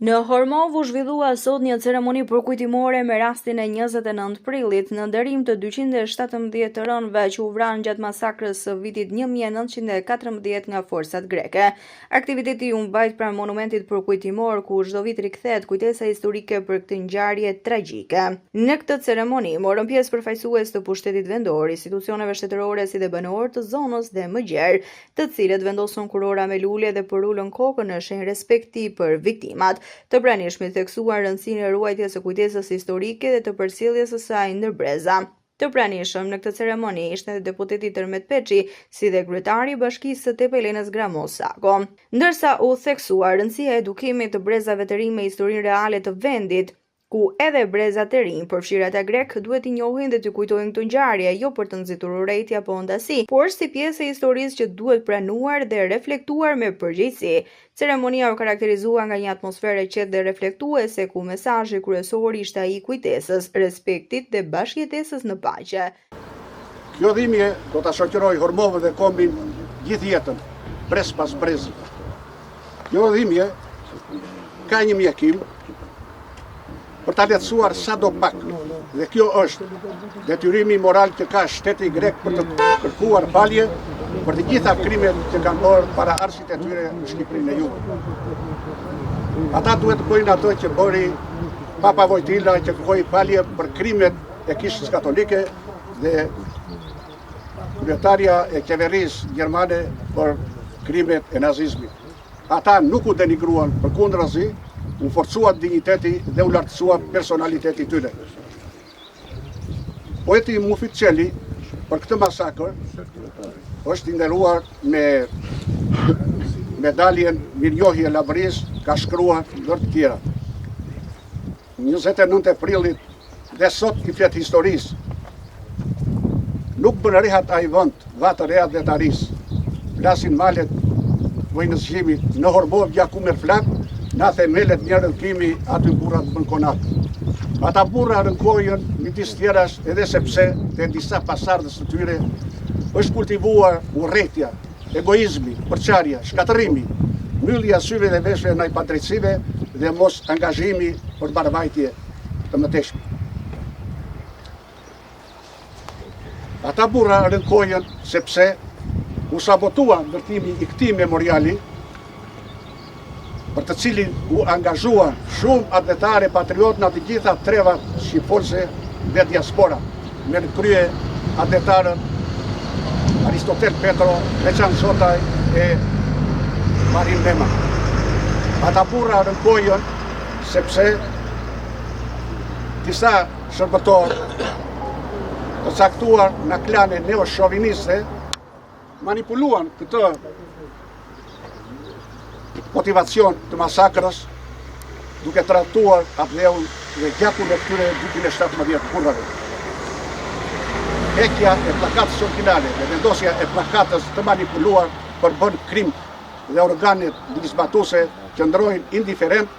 Në Hormov u zhvillua sot një ceremoni përkujtimore me rastin e 29 prillit në nderim të 217 të rënëve që u vranë gjatë masakrës së vitit 1914 nga forcat greke. Aktiviteti u mbajt pranë monumentit përkujtimor ku çdo vit rikthehet kujtesa historike për këtë ngjarje tragjike. Në këtë ceremoni morën pjesë përfaqësues të pushtetit vendor, institucioneve shtetërore si dhe banorë të zonës dhe më gjerë, të cilët vendosën kurora me lule dhe përulën kokën në shenjë respekti për viktimat. Të pranishmit theksuar rëndësinë e ruajtjes së kujtesës historike dhe të përcjelljes së saj ndër breza. Të pranishëm në këtë ceremoni ishte edhe deputeti Tërmet Peçi, si dhe kryetari i Bashkisë së Tepelenës Gramos Sako. Ndërsa u theksuar rëndësia e edukimit të brezave të rinj me historinë reale të vendit, ku edhe brezat e rinj, përfshirë ata grek, duhet i njohin dhe të kujtojnë këtë ngjarje, jo për të nxitur urrejtje apo ondasi, por si pjesë e historisë që duhet pranuar dhe reflektuar me përgjegjësi. Ceremonia u karakterizua nga një atmosferë e qetë dhe reflektuese, ku mesazhi kryesor ishte ai i kujtesës, respektit dhe bashkëjetesës në paqe. Kjo dhimbje do ta shoqëroj Hormovën dhe kombin gjithë jetën, brez pas brezi. Kjo dhimbje ka një mjekim për ta lehtësuar sado pak, dhe kjo është detyrimi moral që ka shteti grek për të kërkuar falje për të gjitha krimet që kanë bërë para arsit e tyre në Shqipërinë e Jugut. Ata duhet të bëjnë ato që bëri Papa Wojtyla, që kërkoi falje për krimet e Kishës Katolike dhe kryetarja e qeverisë gjermane për krimet e nazizmit. Ata nuk u denigruan, përkundrazi, u forcua digniteti dhe u lartësua personaliteti tyre. Poeti Mufit Çeli për këtë masakër është nderuar me medaljen Mirnjohje Lavris, ka shkruar ndër të tjera. 29 prillit dhe sot i flet historisë. Nuk bën rehat ai vend, vatë rehat dhe taris. Flasin malet vojnës gjimit, në Hormov gjaku merr flak, na themelet një rënkimi aty burrat bën konat. Ata burra rënkojën midis tjerash edhe sepse te disa pasardhës të tyre është kultivuar urrëtia, egoizmi, përçarja, shkatërrimi, mbyllja syve dhe veshëve ndaj padrejtësive dhe mos angazhimi për barbajtje të mëtejshme. Ata burra rënkojën sepse u sabotua ndërtimi i këtij memoriali, për të cilin u angazhuan shumë atletare patriot në të gjitha trevat shqiptarëse dhe diaspora, me në krye atletarën Aristotel Petro, Veçan Sotaj e Marin Mema. Ata burra rënkojën sepse disa shërbëtorë të caktuar në klane neo-shoviniste manipuluan këtë motivacion të masakrës, duke trajtuar atë dhe gjakun e këtyre 217 burrave. Heqja e plakatës origjinale dhe vendosja e plakatës të manipuluar për bën krim dhe organet ligjzbatuese qëndrojnë indiferent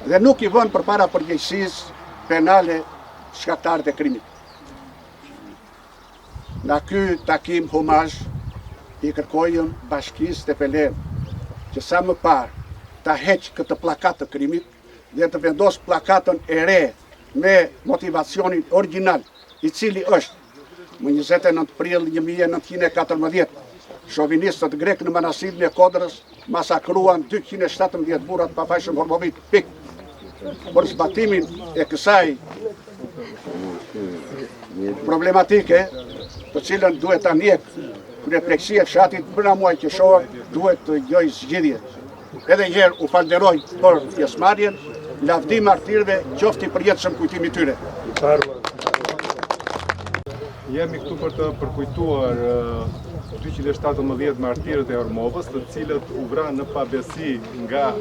dhe nuk i vënë përpara përgjegjësisë penale shkaktarët e krimit. Nga ky takim homazh i kërkojmë Bashkisë Tepelenë që sa më parë ta heq këtë plakatë të krimit dhe të vendos plakatën e re me motivacionin original, i cili është më 29 prill 1914, shovinistët grek në manastirin e Kodrës masakruan 217 burrat pafajshëm Hormovit. Për zbatimin e kësaj problematike, të cilën duhet ta njeh kryepleksia e fshatit brenda muajit qershor, duhet të gjojë zgjidhje. Edhe një herë u falenderoj për pjesëmarrjen, lavdi martirëve, qoftë i përjetshëm kujtimi i tyre. Jemi këtu për të përkujtuar 217 martirët e Hormovës, të cilët u vranë në pabesi nga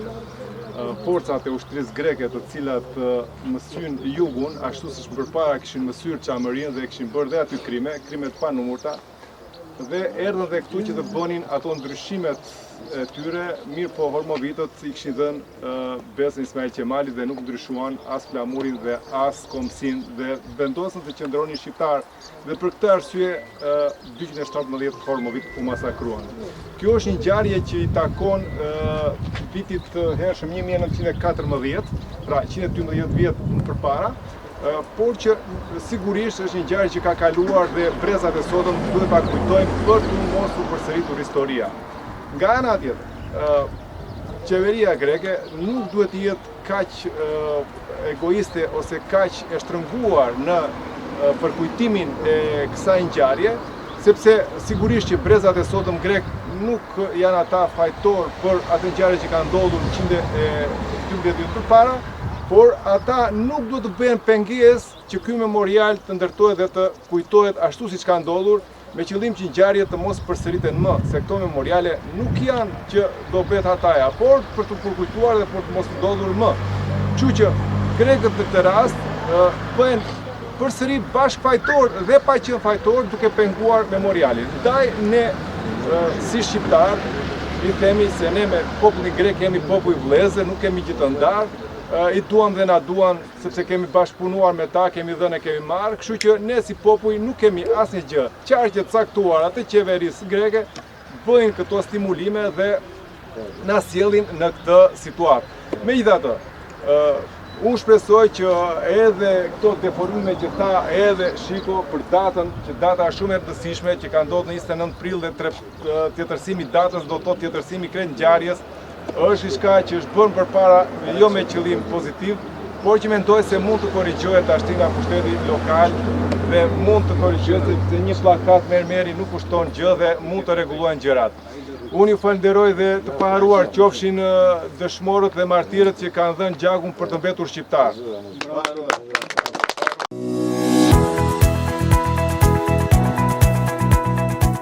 forcat e ushtrisë greke, të cilat mësyn jugun, ashtu siç përpara kishin mësyer Çamërinë dhe kishin bërë dhe aty krime të panumurta. dhe erdhën dhe këtu që të bënin ato ndryshimet e tyre, mirë po hormovitët i kishin dhënë besën Ismail Qemali dhe nuk ndryshuan as flamurin dhe as komsin dhe vendosën të qëndronin shqiptar dhe për këtë arsye 217 hormovit u masakruan. Kjo është një ngjarje që i takon vitit të hershëm 1914, pra 112 vjet më përpara, por që sigurisht është një ngjarje që ka kaluar dhe brezat e sotëm duhet ta kujtojmë për të mos u përsëritur historia. Nga ana tjetër, qeveria greke nuk duhet të jetë kaq egoiste ose kaq e shtrënguar në përkujtimin e kësaj ngjarje, sepse sigurisht që brezat e sotëm grek nuk janë ata fajtor për atë ngjarje që ka ndodhur 112 vjet përpara, por ata nuk duhet të bëhen pengesë që ky memorial të ndërtohet dhe të kujtohet ashtu siç ka ndodhur, me qëllim që ngjarjet të mos përsëriten më, se këto memoriale nuk janë që do bëhet hataja, por për të përkujtuar dhe për të mos ndodhur më. Kështu që grekët në këtë rast bëhen përsëri bashkëfajtor dhe pa qenë fajtor duke penguar memorialin. Ndaj ne si shqiptar i themi se ne me popullin grek jemi popull vëllezër, nuk kemi gjë të ndarë, i duam dhe na duan sepse kemi bashkëpunuar me ta, kemi dhënë e kemi marrë, kështu që ne si popull nuk kemi asnjë gjë. Qarqe të caktuara të qeverisë greke bëjnë këto stimulime dhe na sjellin në këtë situatë. Megjithatë, unë shpresoj që edhe këto deformime që tha edhe Shiko për datën, që data është shumë e rëndësishme, që ka ndodhur në 29 prill dhe tjetërsimi datës do të thotë tjetërsimi krejt ngjarjes, është diçka që është bërë përpara jo me qëllim pozitiv, por që mendoj se mund të korrigjohet ashtu nga pushteti lokal dhe mund të korrigjohet sepse një pllakat mermeri nuk kushton gjë dhe mund të rregullohen gjërat. Unë ju falenderoj dhe të paharuar qofshin dëshmorët dhe martirët që kanë dhënë gjakun për të mbetur shqiptar.